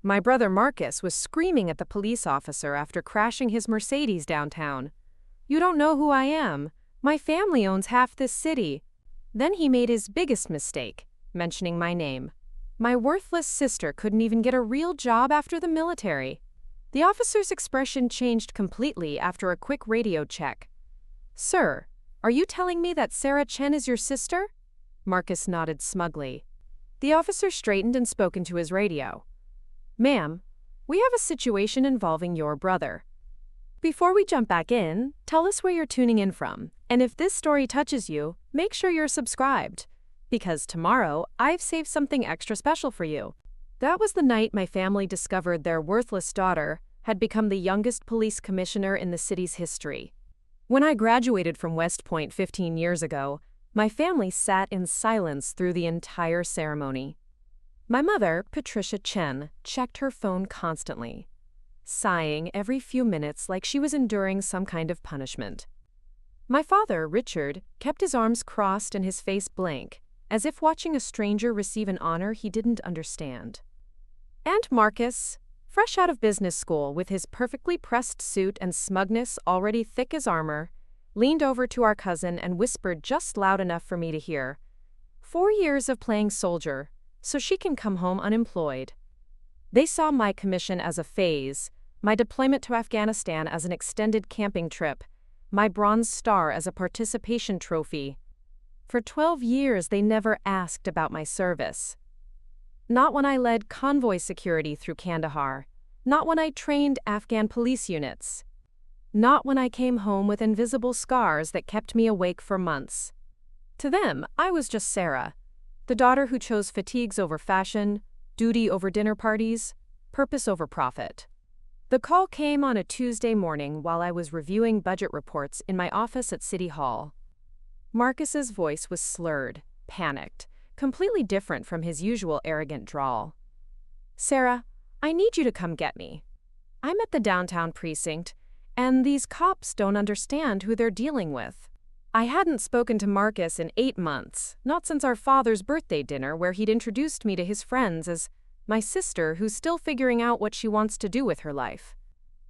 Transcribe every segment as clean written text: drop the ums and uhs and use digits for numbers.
My brother Marcus was screaming at the police officer after crashing his Mercedes downtown. "You don't know who I am. My family owns half this city." Then he made his biggest mistake, mentioning my name. My worthless sister couldn't even get a real job after the military. The officer's expression changed completely after a quick radio check. "Sir, are you telling me that Sarah Chen is your sister?" Marcus nodded smugly. The officer straightened and spoke into his radio. "Ma'am, we have a situation involving your brother. Before we jump back in, tell us where you're tuning in from, and if this story touches you, make sure you're subscribed. Because tomorrow, I've saved something extra special for you." That was the night my family discovered their worthless daughter had become the youngest police commissioner in the city's history. When I graduated from West Point 15 years ago, my family sat in silence through the entire ceremony. My mother, Patricia Chen, checked her phone constantly, sighing every few minutes like she was enduring some kind of punishment. My father, Richard, kept his arms crossed and his face blank, as if watching a stranger receive an honor he didn't understand. And Marcus, fresh out of business school with his perfectly pressed suit and smugness already thick as armor, leaned over to our cousin and whispered just loud enough for me to hear, "4 years of playing soldier, so she can come home unemployed." They saw my commission as a phase, my deployment to Afghanistan as an extended camping trip, my Bronze Star as a participation trophy. For 12 years, they never asked about my service. Not when I led convoy security through Kandahar, not when I trained Afghan police units, not when I came home with invisible scars that kept me awake for months. To them, I was just Sarah, the daughter who chose fatigues over fashion, duty over dinner parties, purpose over profit. The call came on a Tuesday morning while I was reviewing budget reports in my office at City Hall. Marcus's voice was slurred, panicked, completely different from his usual arrogant drawl. "Sarah, I need you to come get me. I'm at the downtown precinct, and these cops don't understand who they're dealing with." I hadn't spoken to Marcus in 8 months, not since our father's birthday dinner where he'd introduced me to his friends as my sister who's still figuring out what she wants to do with her life.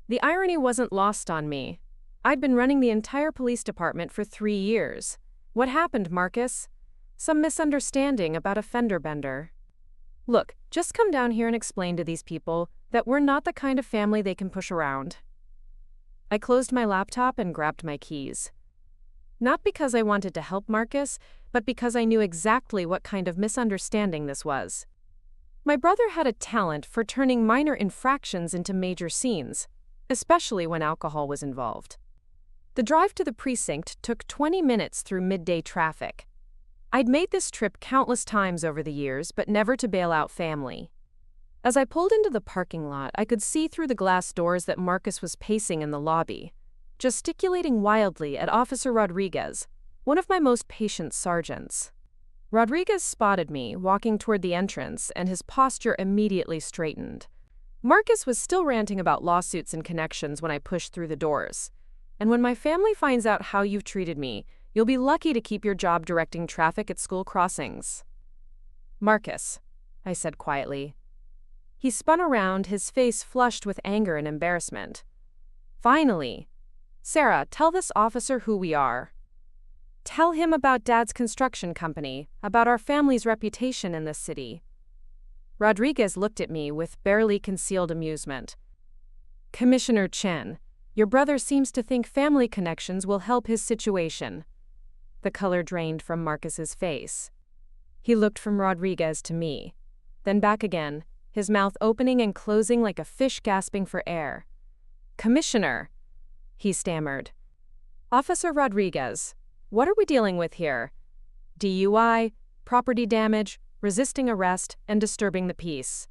The irony wasn't lost on me. I'd been running the entire police department for 3 years. What happened, Marcus? Some misunderstanding about a fender bender. Look, just come down here and explain to these people that we're not the kind of family they can push around. I closed my laptop and grabbed my keys. Not because I wanted to help Marcus, but because I knew exactly what kind of misunderstanding this was. My brother had a talent for turning minor infractions into major scenes, especially when alcohol was involved. The drive to the precinct took 20 minutes through midday traffic. I'd made this trip countless times over the years, but never to bail out family. As I pulled into the parking lot, I could see through the glass doors that Marcus was pacing in the lobby, gesticulating wildly at Officer Rodriguez, one of my most patient sergeants. Rodriguez spotted me walking toward the entrance, and his posture immediately straightened. Marcus was still ranting about lawsuits and connections when I pushed through the doors. "And when my family finds out how you've treated me, you'll be lucky to keep your job directing traffic at school crossings." "Marcus," I said quietly. He spun around, his face flushed with anger and embarrassment. "Finally. Sarah, tell this officer who we are. Tell him about Dad's construction company, about our family's reputation in this city." Rodriguez looked at me with barely concealed amusement. "Commissioner Chen, your brother seems to think family connections will help his situation." The color drained from Marcus's face. He looked from Rodriguez to me, then back again, his mouth opening and closing like a fish gasping for air. "Commissioner," he stammered. "Officer Rodriguez, what are we dealing with here? DUI, property damage, resisting arrest, and disturbing the peace."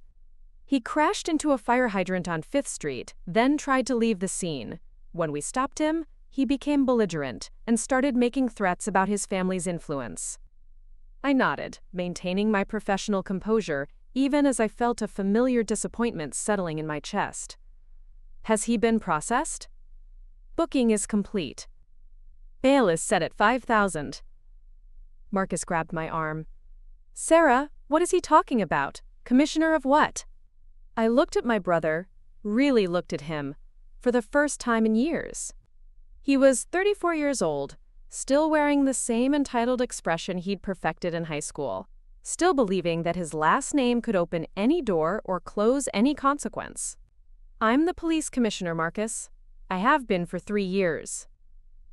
He crashed into a fire hydrant on 5th Street, then tried to leave the scene. When we stopped him, he became belligerent and started making threats about his family's influence. I nodded, maintaining my professional composure, even as I felt a familiar disappointment settling in my chest. "Has he been processed?" "Booking is complete. Bail is set at $5,000. Marcus grabbed my arm. "Sarah, what is he talking about? Commissioner of what?" I looked at my brother, really looked at him, for the first time in years. He was 34 years old, still wearing the same entitled expression he'd perfected in high school, still believing that his last name could open any door or close any consequence. "I'm the police commissioner, Marcus. I have been for 3 years.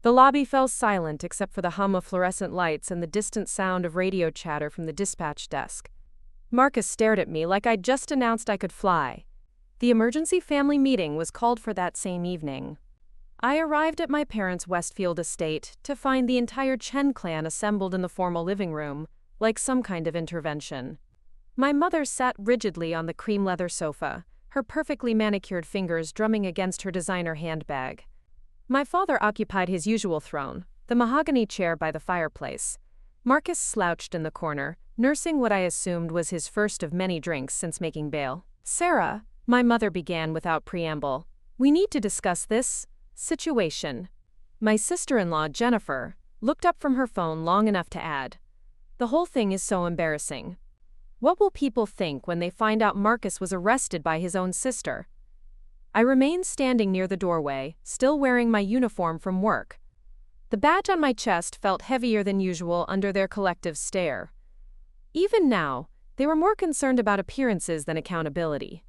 The lobby fell silent except for the hum of fluorescent lights and the distant sound of radio chatter from the dispatch desk. Marcus stared at me like I'd just announced I could fly. The emergency family meeting was called for that same evening. I arrived at my parents' Westfield estate to find the entire Chen clan assembled in the formal living room, like some kind of intervention. My mother sat rigidly on the cream leather sofa, her perfectly manicured fingers drumming against her designer handbag. My father occupied his usual throne, the mahogany chair by the fireplace. Marcus slouched in the corner, nursing what I assumed was his first of many drinks since making bail. "Sarah," my mother began without preamble, "we need to discuss this situation." My sister-in-law, Jennifer, looked up from her phone long enough to add, "The whole thing is so embarrassing. What will people think when they find out Marcus was arrested by his own sister?" I remained standing near the doorway, still wearing my uniform from work. The badge on my chest felt heavier than usual under their collective stare. Even now, they were more concerned about appearances than accountability.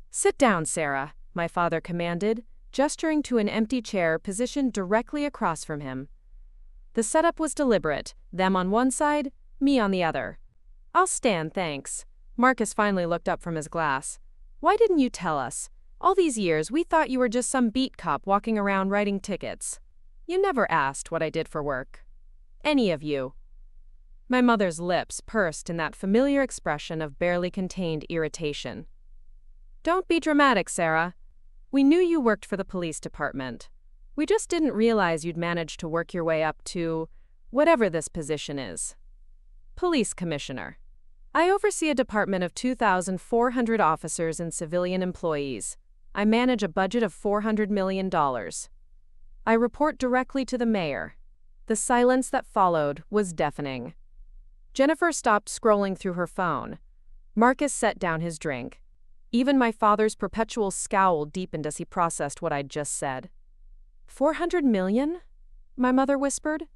"Sit down, Sarah," my father commanded, gesturing to an empty chair positioned directly across from him. The setup was deliberate, them on one side, me on the other. "I'll stand, thanks." Marcus finally looked up from his glass. "Why didn't you tell us? All these years, we thought you were just some beat cop walking around writing tickets. You never asked what I did for work. Any of you." My mother's lips pursed in that familiar expression of barely contained irritation. "Don't be dramatic, Sarah. We knew you worked for the police department. We just didn't realize you'd managed to work your way up to whatever this position is. Police commissioner. I oversee a department of 2,400 officers and civilian employees. I manage a budget of $400 million. I report directly to the mayor." The silence that followed was deafening. Jennifer stopped scrolling through her phone. Marcus set down his drink. Even my father's perpetual scowl deepened as he processed what I'd just said. $400 million? My mother whispered.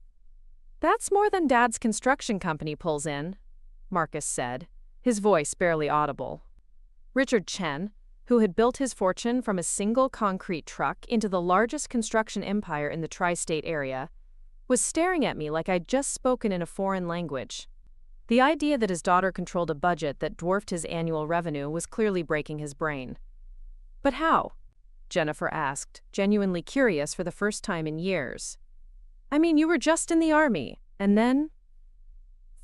"That's more than Dad's construction company pulls in," Marcus said, his voice barely audible. Richard Chen, who had built his fortune from a single concrete truck into the largest construction empire in the tri-state area, was staring at me like I'd just spoken in a foreign language. The idea that his daughter controlled a budget that dwarfed his annual revenue was clearly breaking his brain. "But how?" Jennifer asked, genuinely curious for the first time in years. "I mean, you were just in the army, and then?"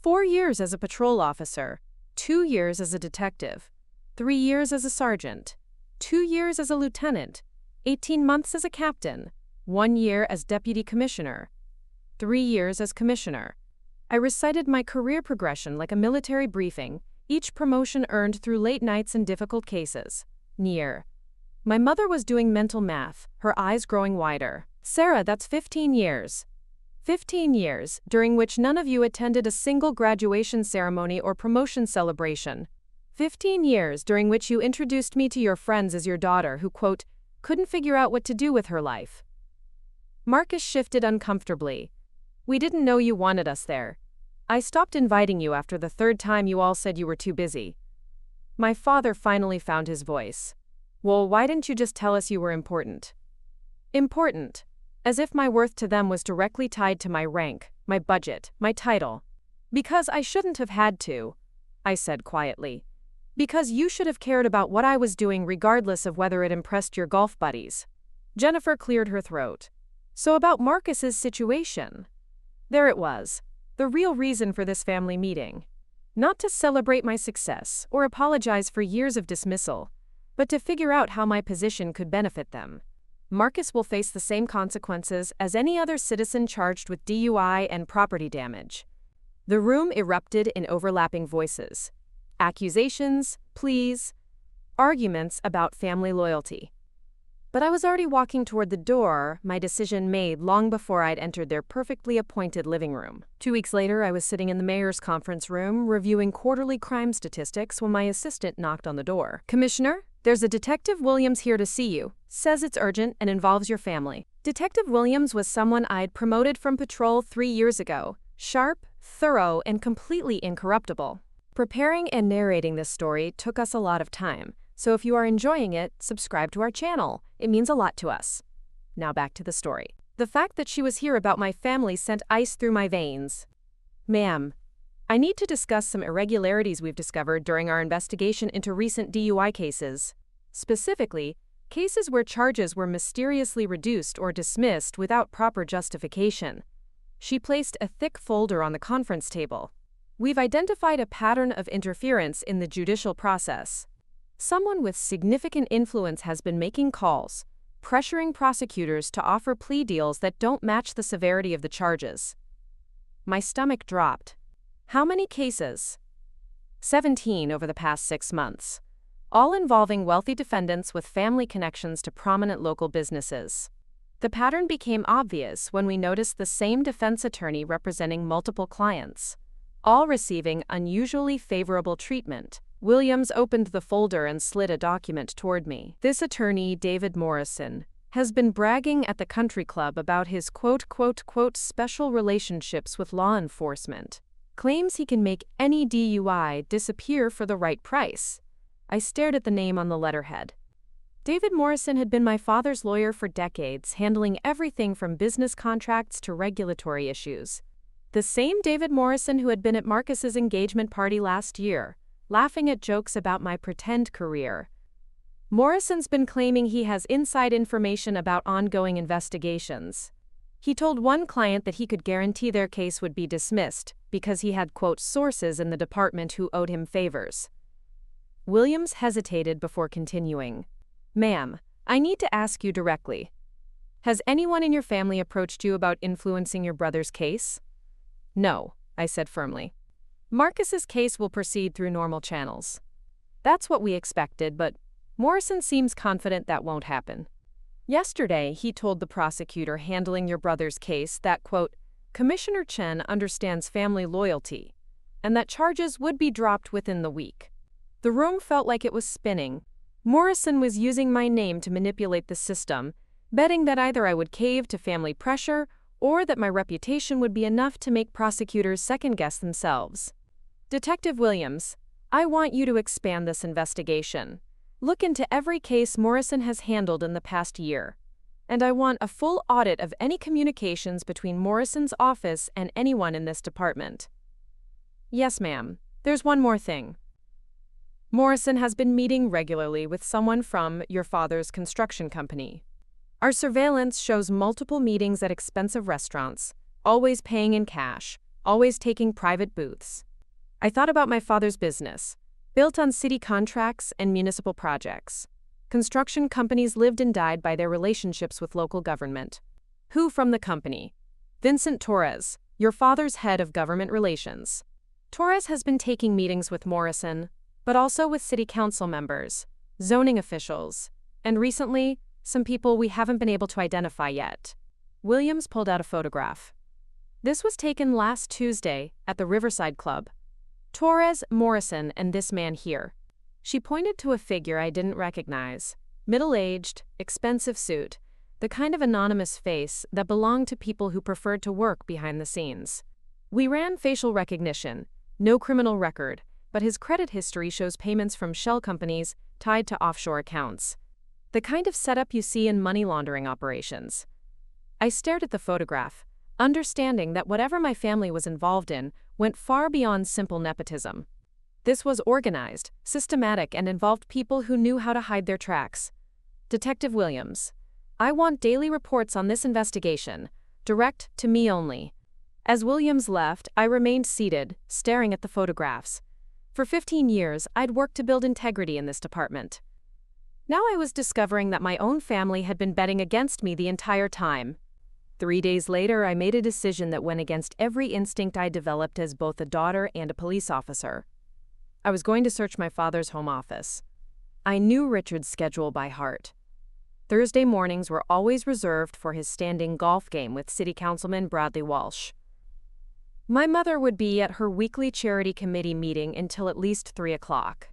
4 years as a patrol officer, 2 years as a detective, 3 years as a sergeant, 2 years as a lieutenant, 18 months as a captain, 1 year as deputy commissioner, 3 years as commissioner. I recited my career progression like a military briefing, each promotion earned through late nights and difficult cases. Near. My mother was doing mental math, her eyes growing wider. "Sarah, that's 15 years. 15 years, during which none of you attended a single graduation ceremony or promotion celebration. 15 years during which you introduced me to your friends as your daughter who, quote, couldn't figure out what to do with her life." Marcus shifted uncomfortably. "We didn't know you wanted us there. I stopped inviting you after the 3rd time you all said you were too busy." My father finally found his voice. "Well, why didn't you just tell us you were important?" Important. As if my worth to them was directly tied to my rank, my budget, my title. "Because I shouldn't have had to," I said quietly. "Because you should have cared about what I was doing regardless of whether it impressed your golf buddies." Jennifer cleared her throat. "So about Marcus's situation." There it was, the real reason for this family meeting. Not to celebrate my success or apologize for years of dismissal, but to figure out how my position could benefit them. Marcus will face the same consequences as any other citizen charged with DUI and property damage. The room erupted in overlapping voices. Accusations, pleas, arguments about family loyalty. But I was already walking toward the door, my decision made long before I'd entered their perfectly appointed living room. 2 weeks later, I was sitting in the mayor's conference room reviewing quarterly crime statistics when my assistant knocked on the door. "Commissioner, There's a Detective Williams here to see you. Says it's urgent and involves your family. Detective Williams was someone I'd promoted from patrol 3 years ago. Sharp, thorough, and completely incorruptible. Preparing and narrating this story took us a lot of time, so if you are enjoying it, subscribe to our channel. It means a lot to us. Now back to the story. The fact that she was here about my family sent ice through my veins. Ma'am, I need to discuss some irregularities we've discovered during our investigation into recent DUI cases. Specifically, cases where charges were mysteriously reduced or dismissed without proper justification. She placed a thick folder on the conference table. We've identified a pattern of interference in the judicial process. Someone with significant influence has been making calls, pressuring prosecutors to offer plea deals that don't match the severity of the charges. My stomach dropped. How many cases? 17 over the past 6 months, all involving wealthy defendants with family connections to prominent local businesses. The pattern became obvious when we noticed the same defense attorney representing multiple clients, all receiving unusually favorable treatment. Williams opened the folder and slid a document toward me. This attorney, David Morrison, has been bragging at the country club about his quote, special relationships with law enforcement. Claims he can make any DUI disappear for the right price. I stared at the name on the letterhead. David Morrison had been my father's lawyer for decades, handling everything from business contracts to regulatory issues. The same David Morrison who had been at Marcus's engagement party last year, laughing at jokes about my pretend career. Morrison's been claiming he has inside information about ongoing investigations. He told one client that he could guarantee their case would be dismissed because he had, quote, sources in the department who owed him favors. Williams hesitated before continuing. Ma'am, I need to ask you directly. Has anyone in your family approached you about influencing your brother's case? No, I said firmly. Marcus's case will proceed through normal channels. That's what we expected, but Morrison seems confident that won't happen. Yesterday, he told the prosecutor handling your brother's case that, quote, Commissioner Chen understands family loyalty, and that charges would be dropped within the week. The room felt like it was spinning. Morrison was using my name to manipulate the system, betting that either I would cave to family pressure or that my reputation would be enough to make prosecutors second-guess themselves. Detective Williams, I want you to expand this investigation. Look into every case Morrison has handled in the past year. And I want a full audit of any communications between Morrison's office and anyone in this department. Yes, ma'am. There's one more thing. Morrison has been meeting regularly with someone from your father's construction company. Our surveillance shows multiple meetings at expensive restaurants, always paying in cash, always taking private booths. I thought about my father's business, built on city contracts and municipal projects. Construction companies lived and died by their relationships with local government. Who from the company? Vincent Torres, your father's head of government relations. Torres has been taking meetings with Morrison, but also with city council members, zoning officials, and recently, some people we haven't been able to identify yet. Williams pulled out a photograph. This was taken last Tuesday at the Riverside Club. Torres, Morrison, and this man here. She pointed to a figure I didn't recognize. Middle-aged, expensive suit, the kind of anonymous face that belonged to people who preferred to work behind the scenes. We ran facial recognition, no criminal record, but his credit history shows payments from shell companies tied to offshore accounts. The kind of setup you see in money laundering operations. I stared at the photograph, understanding that whatever my family was involved in went far beyond simple nepotism. This was organized, systematic, and involved people who knew how to hide their tracks. Detective Williams, I want daily reports on this investigation, direct to me only. As Williams left, I remained seated, staring at the photographs. For 15 years, I'd worked to build integrity in this department. Now I was discovering that my own family had been betting against me the entire time. 3 days later, I made a decision that went against every instinct I developed as both a daughter and a police officer. I was going to search my father's home office. I knew Richard's schedule by heart. Thursday mornings were always reserved for his standing golf game with City Councilman Bradley Walsh. My mother would be at her weekly charity committee meeting until at least 3 o'clock.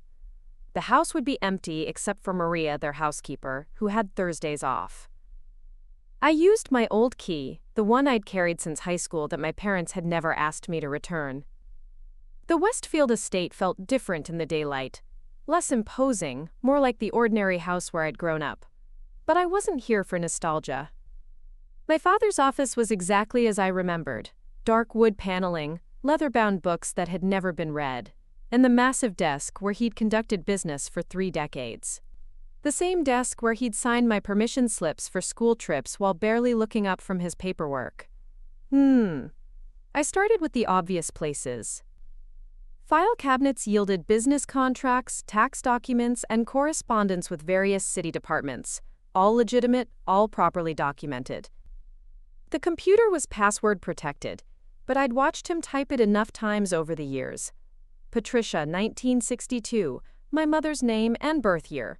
The house would be empty except for Maria, their housekeeper, who had Thursdays off. I used my old key, the one I'd carried since high school that my parents had never asked me to return. The Westfield estate felt different in the daylight, less imposing, more like the ordinary house where I'd grown up. But I wasn't here for nostalgia. My father's office was exactly as I remembered: dark wood paneling, leather-bound books that had never been read, and the massive desk where he'd conducted business for 3 decades. The same desk where he'd signed my permission slips for school trips while barely looking up from his paperwork. I started with the obvious places. File cabinets yielded business contracts, tax documents, and correspondence with various city departments, all legitimate, all properly documented. The computer was password protected, but I'd watched him type it enough times over the years. Patricia, 1962, my mother's name and birth year.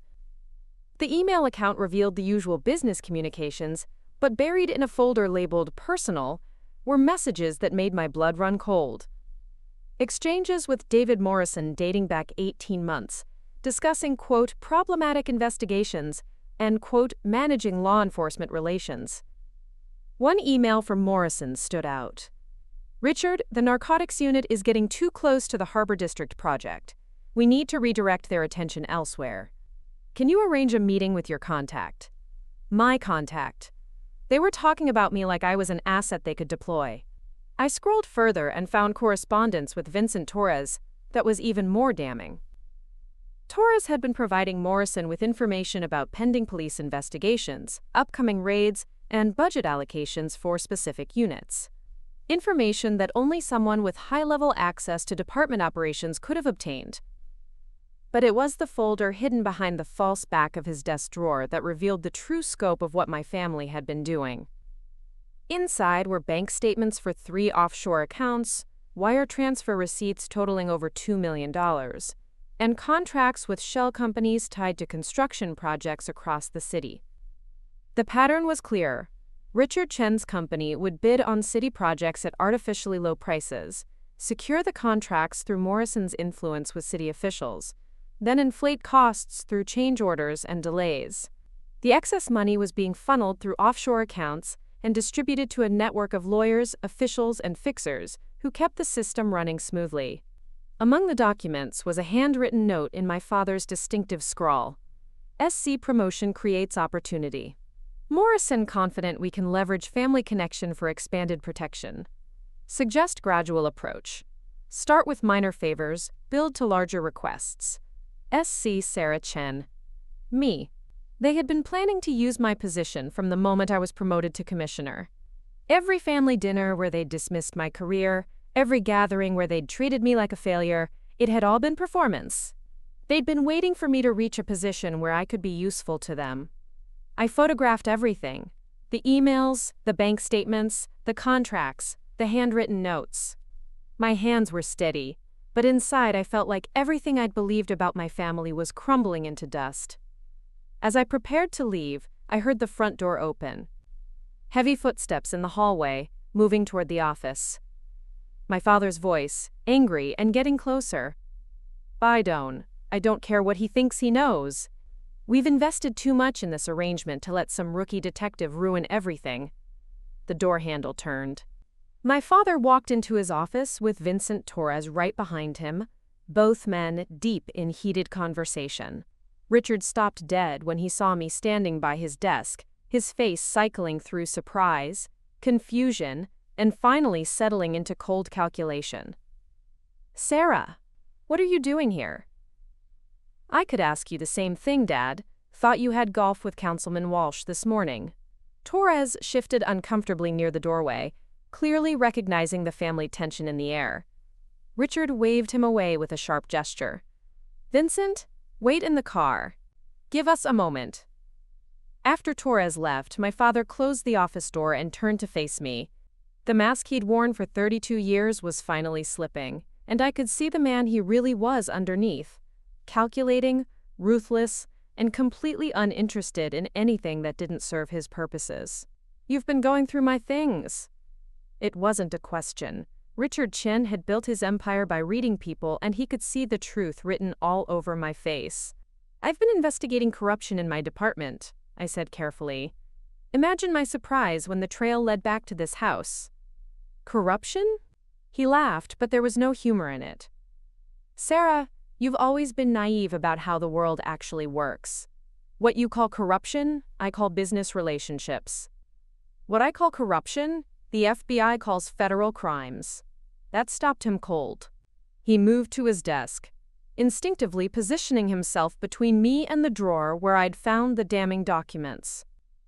The email account revealed the usual business communications, but buried in a folder labeled personal were messages that made my blood run cold. Exchanges with David Morrison dating back 18 months, discussing, quote, problematic investigations and, quote, managing law enforcement relations. One email from Morrison stood out. Richard, the narcotics unit is getting too close to the Harbor District project. We need to redirect their attention elsewhere. Can you arrange a meeting with your contact? My contact. They were talking about me like I was an asset they could deploy. I scrolled further and found correspondence with Vincent Torres that was even more damning. Torres had been providing Morrison with information about pending police investigations, upcoming raids, and budget allocations for specific units. Information that only someone with high-level access to department operations could have obtained. But it was the folder hidden behind the false back of his desk drawer that revealed the true scope of what my family had been doing. Inside were bank statements for 3 offshore accounts, wire transfer receipts totaling over $2 million, and contracts with shell companies tied to construction projects across the city. The pattern was clear. Richard Chen's company would bid on city projects at artificially low prices, secure the contracts through Morrison's influence with city officials, then inflate costs through change orders and delays. The excess money was being funneled through offshore accounts and distributed to a network of lawyers, officials, and fixers who kept the system running smoothly. Among the documents was a handwritten note in my father's distinctive scrawl. SC promotion creates opportunity. Morrison confident we can leverage family connection for expanded protection. Suggest gradual approach. Start with minor favors, build to larger requests. SC Sarah Chen. Me. They had been planning to use my position from the moment I was promoted to commissioner. Every family dinner where they'd dismissed my career, every gathering where they'd treated me like a failure, it had all been performance. They'd been waiting for me to reach a position where I could be useful to them. I photographed everything: the emails, the bank statements, the contracts, the handwritten notes. My hands were steady, but inside I felt like everything I'd believed about my family was crumbling into dust. As I prepared to leave, I heard the front door open. Heavy footsteps in the hallway, moving toward the office. My father's voice, angry and getting closer. "Bidone, I don't care what he thinks he knows. We've invested too much in this arrangement to let some rookie detective ruin everything." The door handle turned. My father walked into his office with Vincent Torres right behind him, both men deep in heated conversation. Richard stopped dead when he saw me standing by his desk, his face cycling through surprise, confusion, and finally settling into cold calculation. "Sarah, what are you doing here?" "I could ask you the same thing, Dad. Thought you had golf with Councilman Walsh this morning." Torres shifted uncomfortably near the doorway, clearly recognizing the family tension in the air. Richard waved him away with a sharp gesture. "Vincent, wait in the car. Give us a moment." After Torres left, my father closed the office door and turned to face me. The mask he'd worn for 32 years was finally slipping, and I could see the man he really was underneath. Calculating, ruthless, and completely uninterested in anything that didn't serve his purposes. "You've been going through my things." It wasn't a question. Richard Chen had built his empire by reading people, and he could see the truth written all over my face. "I've been investigating corruption in my department," I said carefully. Imagine my surprise when the trail led back to this house. "Corruption?" He laughed, but there was no humor in it. "Sarah, you've always been naive about how the world actually works. What you call corruption, I call business relationships. What I call corruption, the FBI calls federal crimes." That stopped him cold. He moved to his desk, instinctively positioning himself between me and the drawer where I'd found the damning documents.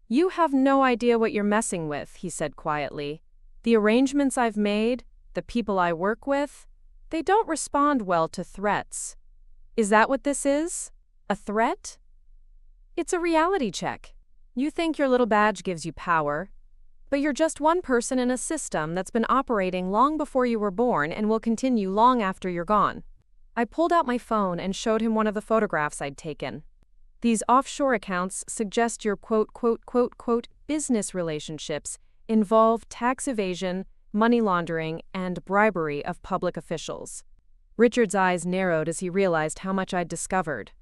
"You have no idea what you're messing with," he said quietly. "The arrangements I've made, the people I work with, they don't respond well to threats." "Is that what this is? A threat?" "It's a reality check. You think your little badge gives you power, but you're just one person in a system that's been operating long before you were born and will continue long after you're gone." I pulled out my phone and showed him one of the photographs I'd taken. "These offshore accounts suggest your business relationships involve tax evasion, money laundering, and bribery of public officials." Richard's eyes narrowed as he realized how much I'd discovered.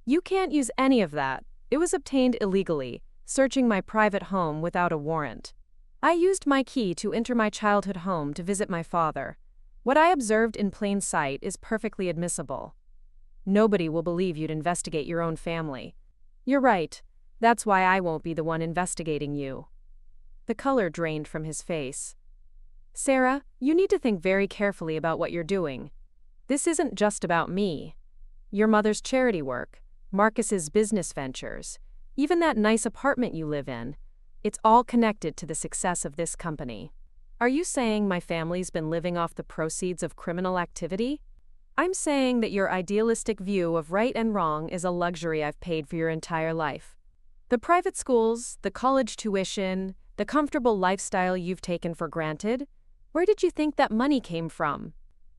"You can't use any of that. It was obtained illegally, searching my private home without a warrant. I used my key to enter my childhood home to visit my father. What I observed in plain sight is perfectly admissible. Nobody will believe you'd investigate your own family. You're right. That's why I won't be the one investigating you." The color drained from his face. "Sarah, you need to think very carefully about what you're doing. This isn't just about me. Your mother's charity work, Marcus's business ventures, even that nice apartment you live in, it's all connected to the success of this company. Are you saying my family's been living off the proceeds of criminal activity? I'm saying that your idealistic view of right and wrong is a luxury I've paid for your entire life. The private schools, the college tuition, the comfortable lifestyle you've taken for granted, where did you think that money came from?"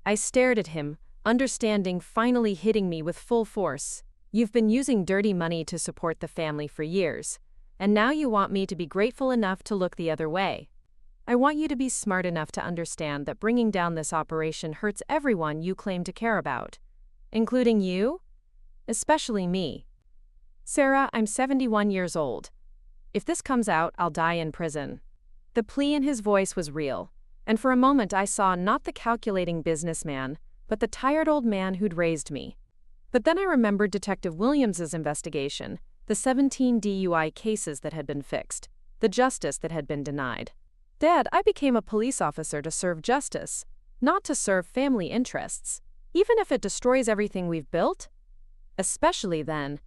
I stared at him, understanding finally hitting me with full force. "You've been using dirty money to support the family for years, and now you want me to be grateful enough to look the other way. I want you to be smart enough to understand that bringing down this operation hurts everyone you claim to care about, including you, especially me. Sarah, I'm 71 years old. If this comes out, I'll die in prison." The plea in his voice was real, and for a moment I saw not the calculating businessman, but the tired old man who'd raised me. But then I remembered Detective Williams's investigation, the 17 DUI cases that had been fixed, the justice that had been denied. "Dad, I became a police officer to serve justice, not to serve family interests, even if it destroys everything we've built? Especially then."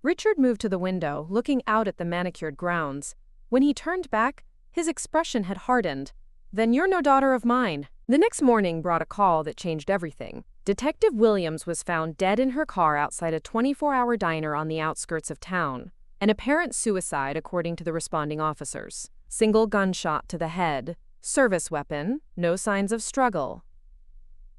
Richard moved to the window, looking out at the manicured grounds. When he turned back, his expression had hardened. "Then you're no daughter of mine." The next morning brought a call that changed everything. Detective Williams was found dead in her car outside a 24-hour diner on the outskirts of town. An apparent suicide, according to the responding officers. Single gunshot to the head, service weapon, no signs of struggle.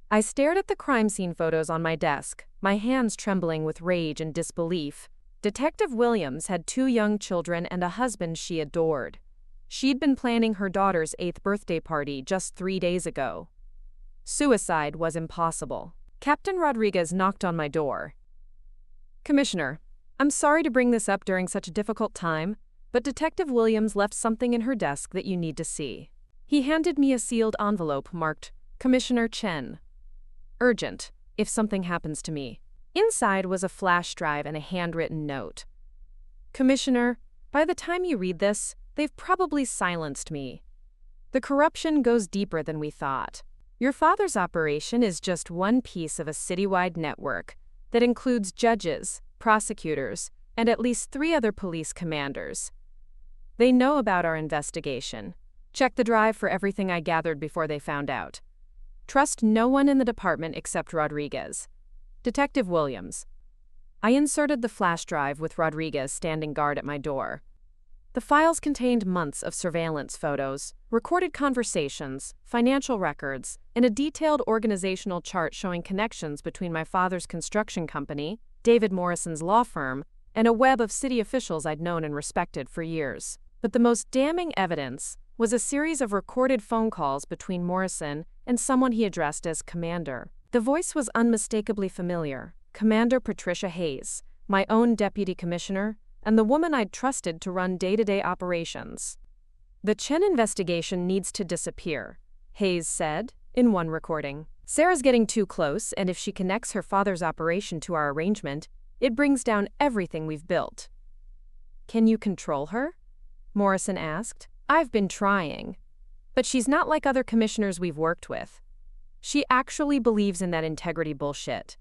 I stared at the crime scene photos on my desk, my hands trembling with rage and disbelief. Detective Williams had 2 young children and a husband she adored. She'd been planning her daughter's 8th birthday party just 3 days ago. Suicide was impossible. Captain Rodriguez knocked on my door. "Commissioner, I'm sorry to bring this up during such a difficult time, but Detective Williams left something in her desk that you need to see." He handed me a sealed envelope marked, "Commissioner Chen. Urgent, if something happens to me." Inside was a flash drive and a handwritten note. "Commissioner, by the time you read this, they've probably silenced me. The corruption goes deeper than we thought. Your father's operation is just one piece of a citywide network that includes judges, prosecutors, and at least 3 other police commanders. They know about our investigation. Check the drive for everything I gathered before they found out. Trust no one in the department except Rodriguez. Detective Williams." I inserted the flash drive with Rodriguez standing guard at my door. The files contained months of surveillance photos, recorded conversations, financial records, and a detailed organizational chart showing connections between my father's construction company, David Morrison's law firm, and a web of city officials I'd known and respected for years. But the most damning evidence was a series of recorded phone calls between Morrison and someone he addressed as Commander. The voice was unmistakably familiar. Commander Patricia Hayes, my own deputy commissioner, and the woman I'd trusted to run day-to-day operations. "The Chen investigation needs to disappear," Hayes said in one recording. "Sarah's getting too close, and if she connects her father's operation to our arrangement, it brings down everything we've built." "Can you control her?" Morrison asked. "I've been trying. But she's not like other commissioners we've worked with. She actually believes in that integrity bullshit.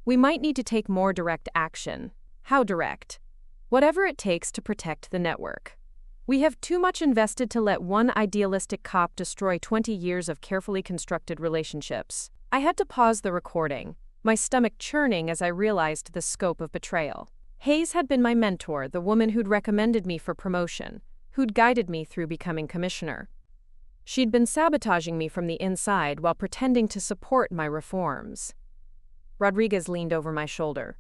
We might need to take more direct action." "How direct?" "Whatever it takes to protect the network. We have too much invested to let one idealistic cop destroy 20 years of carefully constructed relationships." I had to pause the recording, my stomach churning as I realized the scope of betrayal. Hayes had been my mentor, the woman who'd recommended me for promotion, who'd guided me through becoming commissioner. She'd been sabotaging me from the inside while pretending to support my reforms. Rodriguez leaned over my shoulder.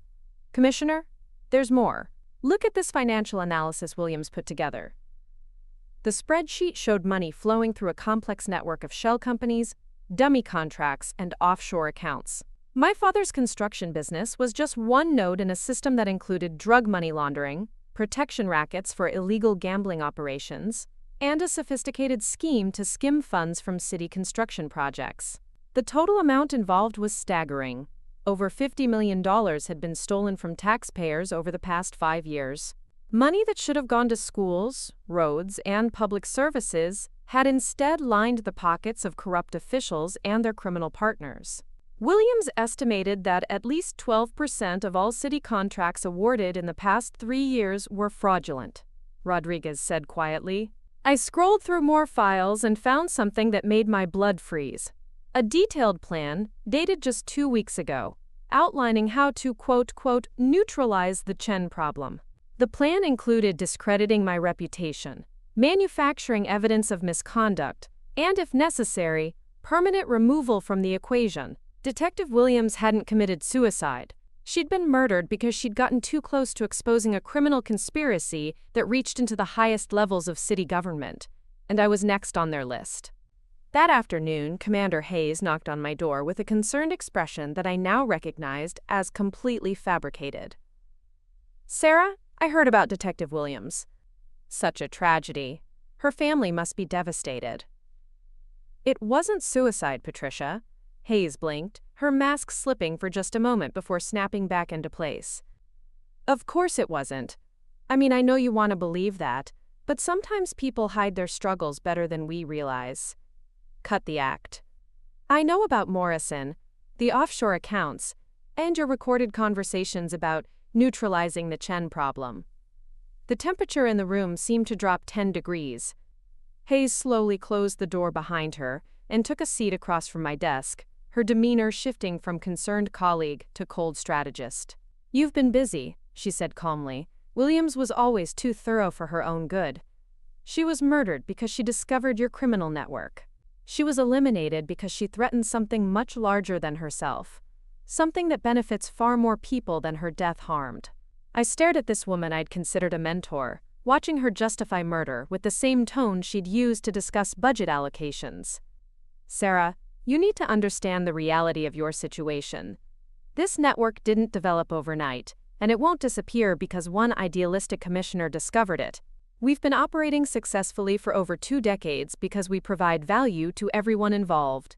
"Commissioner, there's more. Look at this financial analysis Williams put together." The spreadsheet showed money flowing through a complex network of shell companies, dummy contracts, and offshore accounts. My father's construction business was just one node in a system that included drug money laundering, protection rackets for illegal gambling operations, and a sophisticated scheme to skim funds from city construction projects. The total amount involved was staggering. Over $50 million had been stolen from taxpayers over the past 5 years. Money that should have gone to schools, roads, and public services had instead lined the pockets of corrupt officials and their criminal partners. Williams estimated that at least 12% of all city contracts awarded in the past 3 years were fraudulent, Rodriguez said quietly. I scrolled through more files and found something that made my blood freeze. A detailed plan, dated just 2 weeks ago, outlining how to, quote, neutralize the Chen problem. The plan included discrediting my reputation, manufacturing evidence of misconduct, and, if necessary, permanent removal from the equation. Detective Williams hadn't committed suicide. She'd been murdered because she'd gotten too close to exposing a criminal conspiracy that reached into the highest levels of city government, and I was next on their list. That afternoon, Commander Hayes knocked on my door with a concerned expression that I now recognized as completely fabricated. "Sarah, I heard about Detective Williams. Such a tragedy. Her family must be devastated." "It wasn't suicide, Patricia." Hayes blinked, her mask slipping for just a moment before snapping back into place. "Of course it wasn't. I mean, I know you want to believe that, but sometimes people hide their struggles better than we realize." Cut the act. "I know about Morrison, the offshore accounts, and your recorded conversations about neutralizing the Chen problem." The temperature in the room seemed to drop 10 degrees. Hayes slowly closed the door behind her and took a seat across from my desk, her demeanor shifting from concerned colleague to cold strategist. "You've been busy," she said calmly. "Williams was always too thorough for her own good. She was murdered because she discovered your criminal network. She was eliminated because she threatened something much larger than herself, something that benefits far more people than her death harmed." I stared at this woman I'd considered a mentor, watching her justify murder with the same tone she'd used to discuss budget allocations. "Sarah, you need to understand the reality of your situation. This network didn't develop overnight, and it won't disappear because one idealistic commissioner discovered it. We've been operating successfully for over 2 decades because we provide value to everyone involved."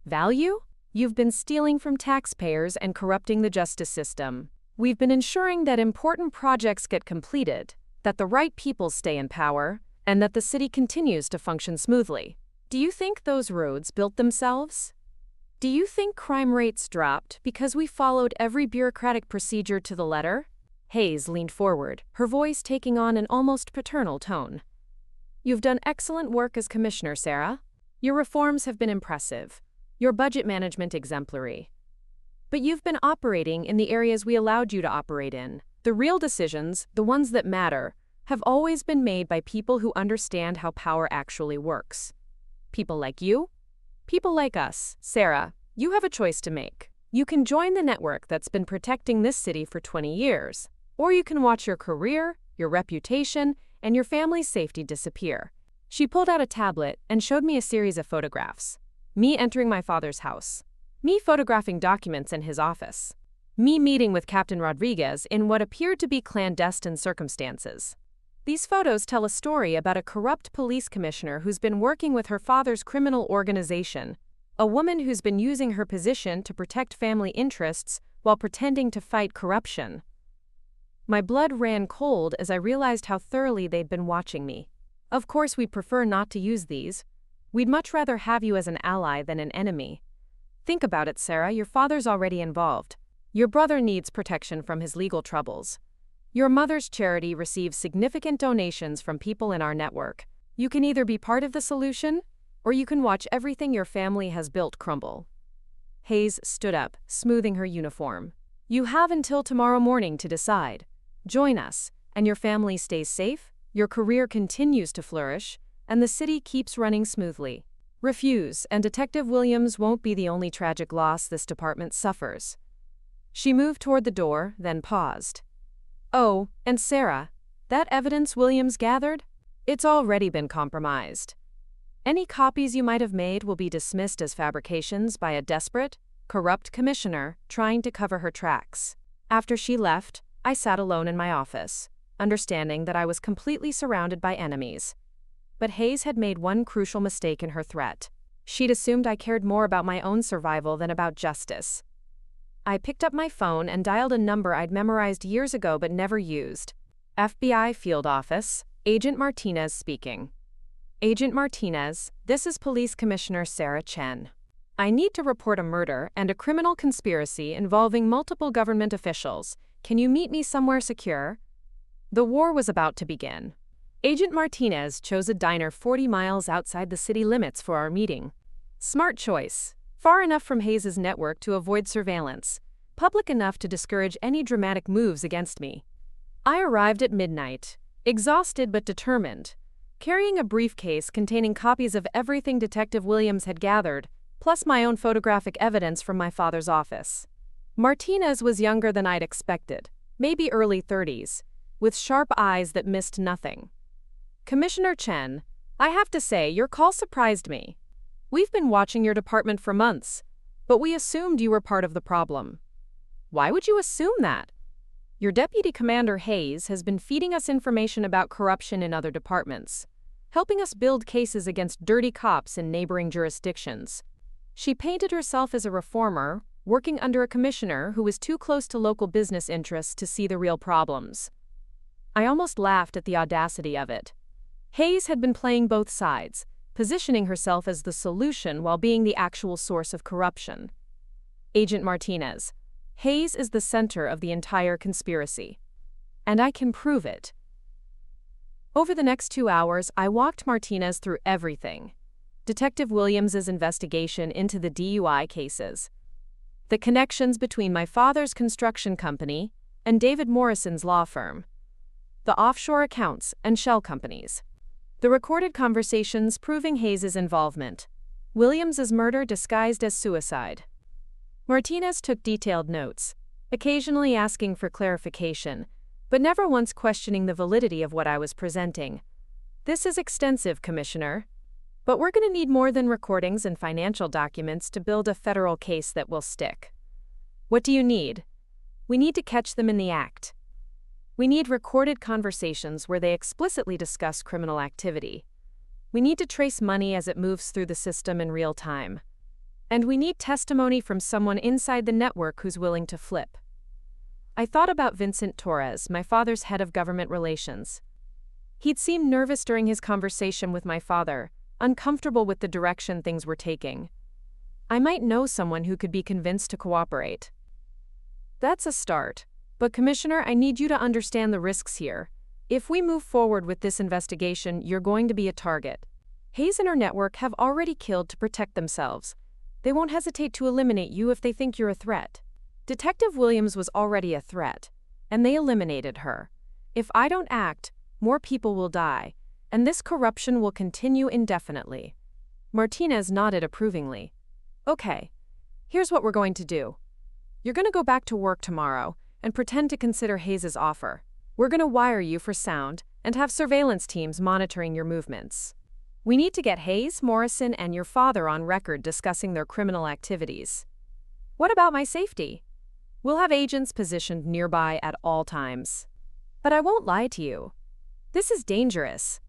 "Value? You've been stealing from taxpayers and corrupting the justice system. We've been ensuring that important projects get completed, that the right people stay in power, and that the city continues to function smoothly. Do you think those roads built themselves? Do you think crime rates dropped because we followed every bureaucratic procedure to the letter?" Hayes leaned forward, her voice taking on an almost paternal tone. "You've done excellent work as commissioner, Sarah. Your reforms have been impressive, your budget management exemplary. But you've been operating in the areas we allowed you to operate in. The real decisions, the ones that matter, have always been made by people who understand how power actually works. People like you, people like us. Sarah, you have a choice to make. You can join the network that's been protecting this city for 20 years, or you can watch your career, your reputation, and your family's safety disappear." She pulled out a tablet and showed me a series of photographs. Me entering my father's house. Me photographing documents in his office. Me meeting with Captain Rodriguez in what appeared to be clandestine circumstances. These photos tell a story about a corrupt police commissioner who's been working with her father's criminal organization, a woman who's been using her position to protect family interests while pretending to fight corruption. My blood ran cold as I realized how thoroughly they'd been watching me. Of course, we'd prefer not to use these. We'd much rather have you as an ally than an enemy. Think about it, Sarah, your father's already involved. Your brother needs protection from his legal troubles. Your mother's charity receives significant donations from people in our network. You can either be part of the solution, or you can watch everything your family has built crumble. Hayes stood up, smoothing her uniform. You have until tomorrow morning to decide. Join us, and your family stays safe, your career continues to flourish, and the city keeps running smoothly. Refuse, and Detective Williams won't be the only tragic loss this department suffers. She moved toward the door, then paused. Oh, and Sarah, that evidence Williams gathered? It's already been compromised. Any copies you might have made will be dismissed as fabrications by a desperate, corrupt commissioner trying to cover her tracks. After she left, I sat alone in my office, understanding that I was completely surrounded by enemies. But Hayes had made one crucial mistake in her threat. She'd assumed I cared more about my own survival than about justice. I picked up my phone and dialed a number I'd memorized years ago but never used. FBI Field Office, Agent Martinez speaking. Agent Martinez, this is Police Commissioner Sarah Chen. I need to report a murder and a criminal conspiracy involving multiple government officials. Can you meet me somewhere secure? The war was about to begin. Agent Martinez chose a diner 40 miles outside the city limits for our meeting. Smart choice. Far enough from Hayes' network to avoid surveillance, public enough to discourage any dramatic moves against me. I arrived at midnight, exhausted but determined, carrying a briefcase containing copies of everything Detective Williams had gathered, plus my own photographic evidence from my father's office. Martinez was younger than I'd expected, maybe early 30s, with sharp eyes that missed nothing. Commissioner Chen, I have to say, your call surprised me. We've been watching your department for months, but we assumed you were part of the problem. Why would you assume that? Your Deputy Commander Hayes has been feeding us information about corruption in other departments, helping us build cases against dirty cops in neighboring jurisdictions. She painted herself as a reformer, working under a commissioner who was too close to local business interests to see the real problems. I almost laughed at the audacity of it. Hayes had been playing both sides, positioning herself as the solution while being the actual source of corruption. Agent Martinez, Hayes is the center of the entire conspiracy. And I can prove it. Over the next 2 hours, I walked Martinez through everything. Detective Williams' investigation into the DUI cases, the connections between my father's construction company and David Morrison's law firm, the offshore accounts and shell companies, the recorded conversations proving Hayes' involvement, Williams' murder disguised as suicide. Martinez took detailed notes, occasionally asking for clarification, but never once questioning the validity of what I was presenting. This is extensive, Commissioner. But we're going to need more than recordings and financial documents to build a federal case that will stick. What do you need? We need to catch them in the act. We need recorded conversations where they explicitly discuss criminal activity. We need to trace money as it moves through the system in real time. And we need testimony from someone inside the network who's willing to flip. I thought about Vincent Torres, my father's head of government relations. He'd seemed nervous during his conversation with my father, uncomfortable with the direction things were taking. I might know someone who could be convinced to cooperate. That's a start. But Commissioner, I need you to understand the risks here. If we move forward with this investigation, you're going to be a target. Hayes and her network have already killed to protect themselves. They won't hesitate to eliminate you if they think you're a threat. Detective Williams was already a threat, and they eliminated her. If I don't act, more people will die, and this corruption will continue indefinitely. Martinez nodded approvingly. Okay, here's what we're going to do. You're going to go back to work tomorrow and pretend to consider Hayes' offer. We're going to wire you for sound and have surveillance teams monitoring your movements. We need to get Hayes, Morrison, and your father on record discussing their criminal activities. What about my safety? We'll have agents positioned nearby at all times. But I won't lie to you. This is dangerous.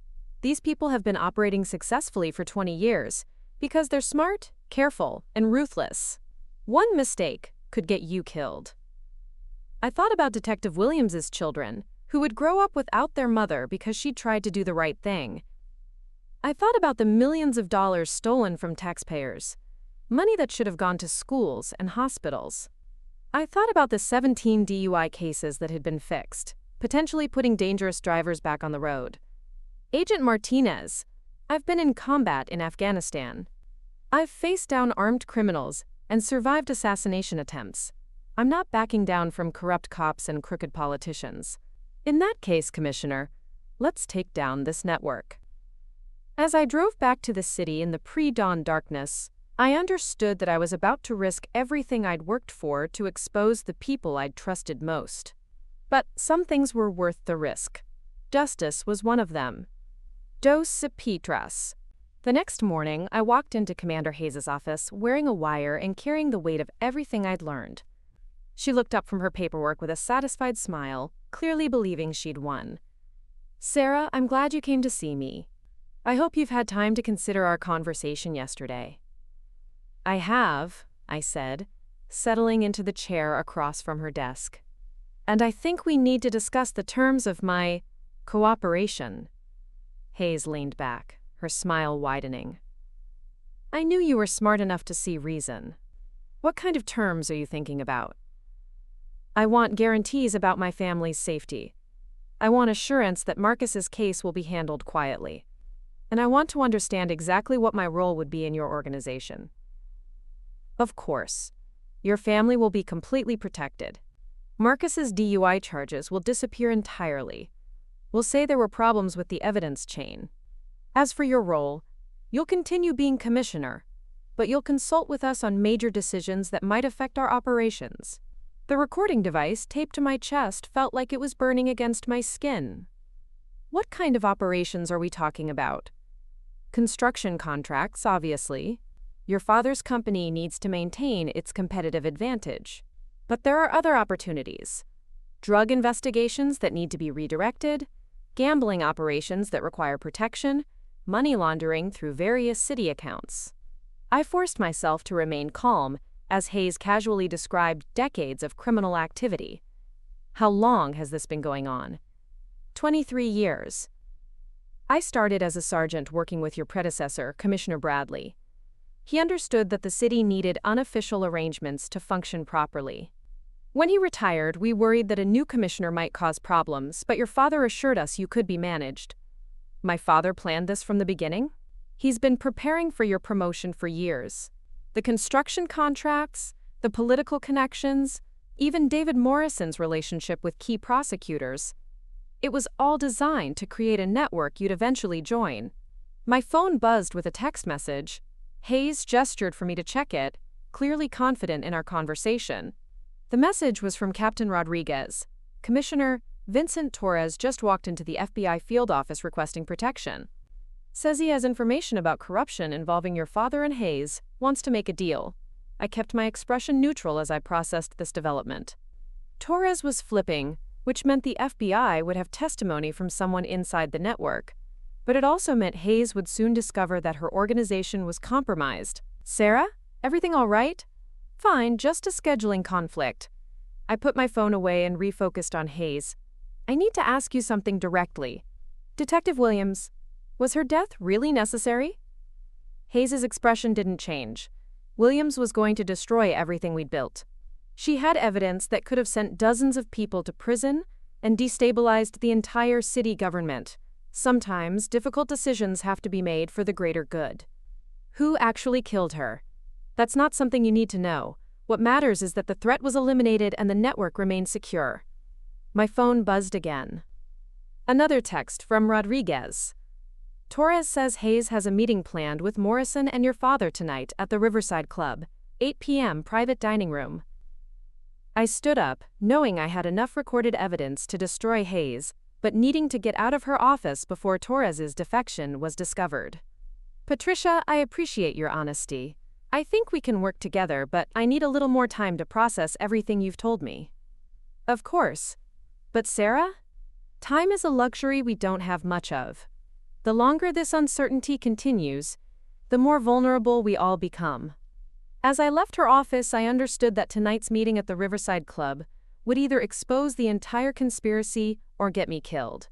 These people have been operating successfully for 20 years because they're smart, careful, and ruthless. One mistake could get you killed. I thought about Detective Williams's children, who would grow up without their mother because she tried to do the right thing. I thought about the millions of dollars stolen from taxpayers, money that should have gone to schools and hospitals. I thought about the 17 DUI cases that had been fixed, potentially putting dangerous drivers back on the road. Agent Martinez, I've been in combat in Afghanistan. I've faced down armed criminals and survived assassination attempts. I'm not backing down from corrupt cops and crooked politicians. In that case, Commissioner, let's take down this network. As I drove back to the city in the pre-dawn darkness, I understood that I was about to risk everything I'd worked for to expose the people I'd trusted most. But some things were worth the risk. Justice was one of them. Dos Pietras. The next morning, I walked into Commander Hayes' office wearing a wire and carrying the weight of everything I'd learned. She looked up from her paperwork with a satisfied smile, clearly believing she'd won. Sarah, I'm glad you came to see me. I hope you've had time to consider our conversation yesterday. I have, I said, settling into the chair across from her desk. And I think we need to discuss the terms of my cooperation. Hayes leaned back, her smile widening. I knew you were smart enough to see reason. What kind of terms are you thinking about? I want guarantees about my family's safety. I want assurance that Marcus's case will be handled quietly. And I want to understand exactly what my role would be in your organization. Of course, your family will be completely protected. Marcus's DUI charges will disappear entirely. We'll say there were problems with the evidence chain. As for your role, you'll continue being commissioner, but you'll consult with us on major decisions that might affect our operations. The recording device taped to my chest felt like it was burning against my skin. What kind of operations are we talking about? Construction contracts, obviously. Your father's company needs to maintain its competitive advantage. But there are other opportunities. Drug investigations that need to be redirected, gambling operations that require protection, money laundering through various city accounts. I forced myself to remain calm as Hayes casually described decades of criminal activity. How long has this been going on? 23 years. I started as a sergeant working with your predecessor, Commissioner Bradley. He understood that the city needed unofficial arrangements to function properly. When he retired, we worried that a new commissioner might cause problems, but your father assured us you could be managed. My father planned this from the beginning? He's been preparing for your promotion for years. The construction contracts, the political connections, even David Morrison's relationship with key prosecutors. It was all designed to create a network you'd eventually join. My phone buzzed with a text message. Hayes gestured for me to check it, clearly confident in our conversation. The message was from Captain Rodriguez. Commissioner, Vincent Torres just walked into the FBI field office requesting protection. Says he has information about corruption involving your father and Hayes, wants to make a deal. I kept my expression neutral as I processed this development. Torres was flipping, which meant the FBI would have testimony from someone inside the network. But it also meant Hayes would soon discover that her organization was compromised. Sarah, everything all right? Fine, just a scheduling conflict. I put my phone away and refocused on Hayes. I need to ask you something directly. Detective Williams, was her death really necessary? Hayes' expression didn't change. Williams was going to destroy everything we'd built. She had evidence that could have sent dozens of people to prison and destabilized the entire city government. Sometimes, difficult decisions have to be made for the greater good. Who actually killed her? That's not something you need to know. What matters is that the threat was eliminated and the network remained secure. My phone buzzed again. Another text from Rodriguez. Torres says Hayes has a meeting planned with Morrison and your father tonight at the Riverside Club, 8 p.m. private dining room. I stood up, knowing I had enough recorded evidence to destroy Hayes, but needing to get out of her office before Torres's defection was discovered. Patricia, I appreciate your honesty. I think we can work together, but I need a little more time to process everything you've told me. Of course. But Sarah? Time is a luxury we don't have much of. The longer this uncertainty continues, the more vulnerable we all become. As I left her office, I understood that tonight's meeting at the Riverside Club would either expose the entire conspiracy or get me killed.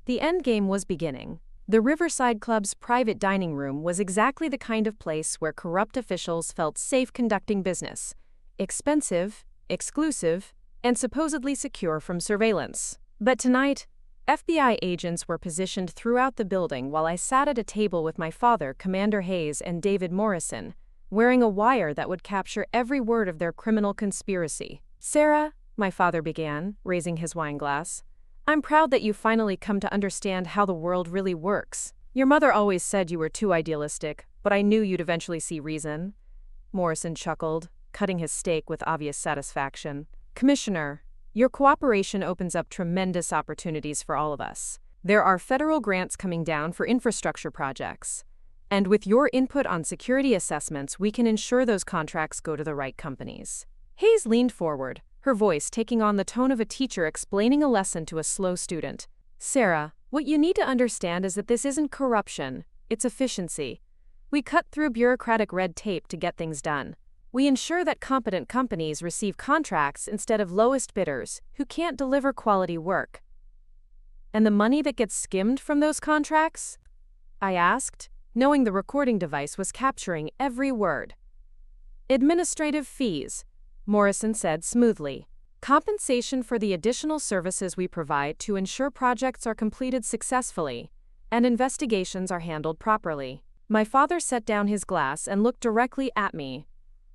The endgame was beginning. The Riverside Club's private dining room was exactly the kind of place where corrupt officials felt safe conducting business. Expensive, exclusive, and supposedly secure from surveillance. But tonight, FBI agents were positioned throughout the building while I sat at a table with my father, Commander Hayes, and David Morrison, wearing a wire that would capture every word of their criminal conspiracy. Sarah, my father began, raising his wine glass, I'm proud that you finally come to understand how the world really works. Your mother always said you were too idealistic, but I knew you'd eventually see reason. Morrison chuckled, cutting his steak with obvious satisfaction. Commissioner, your cooperation opens up tremendous opportunities for all of us. There are federal grants coming down for infrastructure projects. And with your input on security assessments, we can ensure those contracts go to the right companies. Hayes leaned forward, her voice taking on the tone of a teacher explaining a lesson to a slow student. Sarah, what you need to understand is that this isn't corruption, it's efficiency. We cut through bureaucratic red tape to get things done. We ensure that competent companies receive contracts instead of lowest bidders who can't deliver quality work. And the money that gets skimmed from those contracts? I asked, knowing the recording device was capturing every word. Administrative fees, Morrison said smoothly. Compensation for the additional services we provide to ensure projects are completed successfully and investigations are handled properly. My father set down his glass and looked directly at me.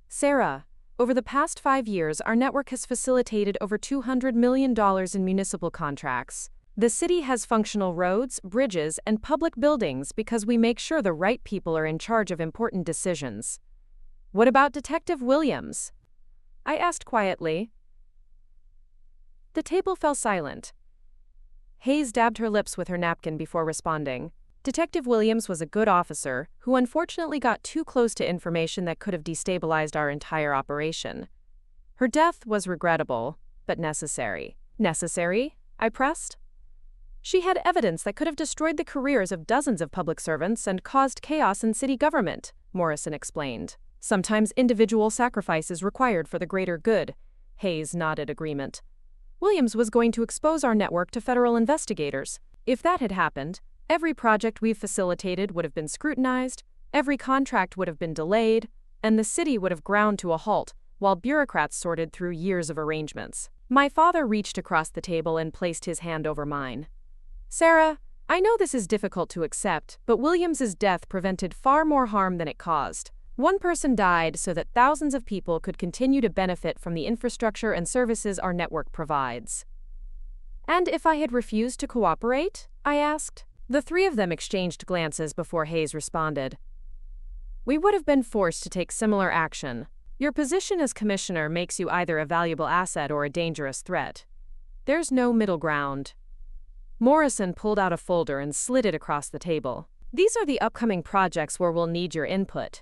Sarah, over the past 5 years, our network has facilitated over $200 million in municipal contracts. The city has functional roads, bridges, and public buildings because we make sure the right people are in charge of important decisions. What about Detective Williams? I asked quietly. The table fell silent. Hayes dabbed her lips with her napkin before responding. Detective Williams was a good officer who unfortunately got too close to information that could have destabilized our entire operation. Her death was regrettable, but necessary. Necessary? I pressed. She had evidence that could have destroyed the careers of dozens of public servants and caused chaos in city government, Morrison explained. Sometimes individual sacrifice is required for the greater good. Hayes nodded agreement. Williams was going to expose our network to federal investigators. If that had happened, every project we've facilitated would have been scrutinized, every contract would have been delayed, and the city would have ground to a halt while bureaucrats sorted through years of arrangements. My father reached across the table and placed his hand over mine. Sarah, I know this is difficult to accept, but Williams's death prevented far more harm than it caused. One person died so that thousands of people could continue to benefit from the infrastructure and services our network provides. And if I had refused to cooperate? I asked. The three of them exchanged glances before Hayes responded. We would have been forced to take similar action. Your position as commissioner makes you either a valuable asset or a dangerous threat. There's no middle ground. Morrison pulled out a folder and slid it across the table. These are the upcoming projects where we'll need your input.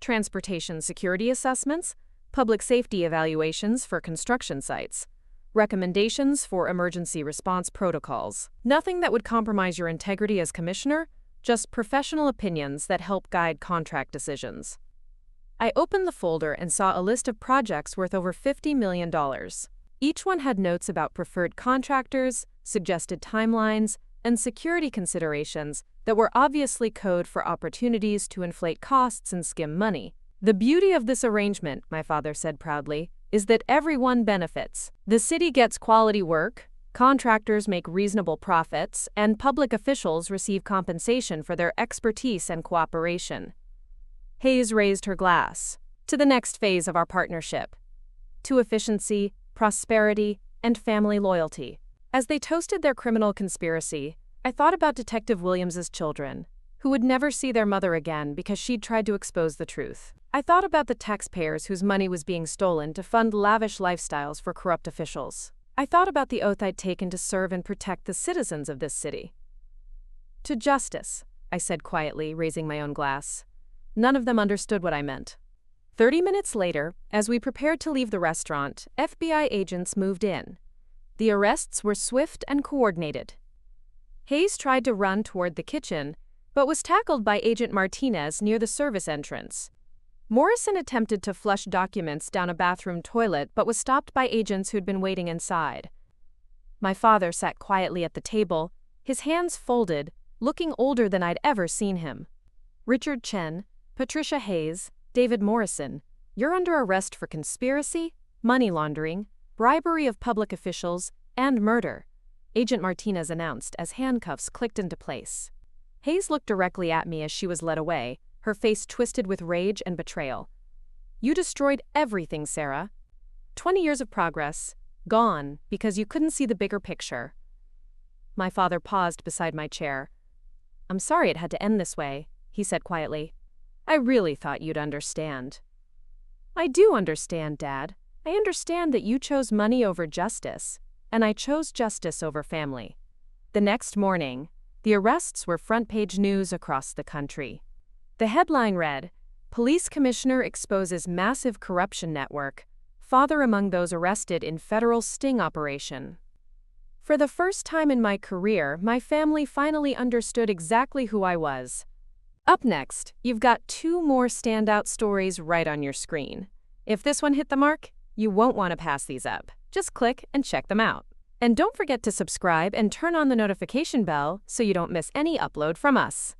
Transportation security assessments, public safety evaluations for construction sites, recommendations for emergency response protocols. Nothing that would compromise your integrity as commissioner, just professional opinions that help guide contract decisions. I opened the folder and saw a list of projects worth over $50 million. Each one had notes about preferred contractors, suggested timelines, and security considerations that were obviously code for opportunities to inflate costs and skim money. The beauty of this arrangement, my father said proudly, is that everyone benefits. The city gets quality work, contractors make reasonable profits, and public officials receive compensation for their expertise and cooperation. Hayes raised her glass. To the next phase of our partnership. To efficiency, prosperity, and family loyalty. As they toasted their criminal conspiracy, I thought about Detective Williams's children, who would never see their mother again because she'd tried to expose the truth. I thought about the taxpayers whose money was being stolen to fund lavish lifestyles for corrupt officials. I thought about the oath I'd taken to serve and protect the citizens of this city. To justice, I said quietly, raising my own glass. None of them understood what I meant. 30 minutes later, as we prepared to leave the restaurant, FBI agents moved in. The arrests were swift and coordinated. Hayes tried to run toward the kitchen, but was tackled by Agent Martinez near the service entrance. Morrison attempted to flush documents down a bathroom toilet but was stopped by agents who'd been waiting inside. My father sat quietly at the table, his hands folded, looking older than I'd ever seen him. Richard Chen, Patricia Hayes, David Morrison, you're under arrest for conspiracy, money laundering, bribery of public officials, and murder, Agent Martinez announced as handcuffs clicked into place. Hayes looked directly at me as she was led away, her face twisted with rage and betrayal. You destroyed everything, Sarah. 20 years of progress, gone because you couldn't see the bigger picture. My father paused beside my chair. I'm sorry it had to end this way, he said quietly. I really thought you'd understand. I do understand, Dad. I understand that you chose money over justice, and I chose justice over family. The next morning, the arrests were front-page news across the country. The headline read, Police Commissioner exposes massive corruption network, father among those arrested in federal sting operation. For the first time in my career, my family finally understood exactly who I was. Up next, you've got 2 more standout stories right on your screen. If this one hit the mark, you won't want to pass these up. Just click and check them out. And don't forget to subscribe and turn on the notification bell so you don't miss any upload from us.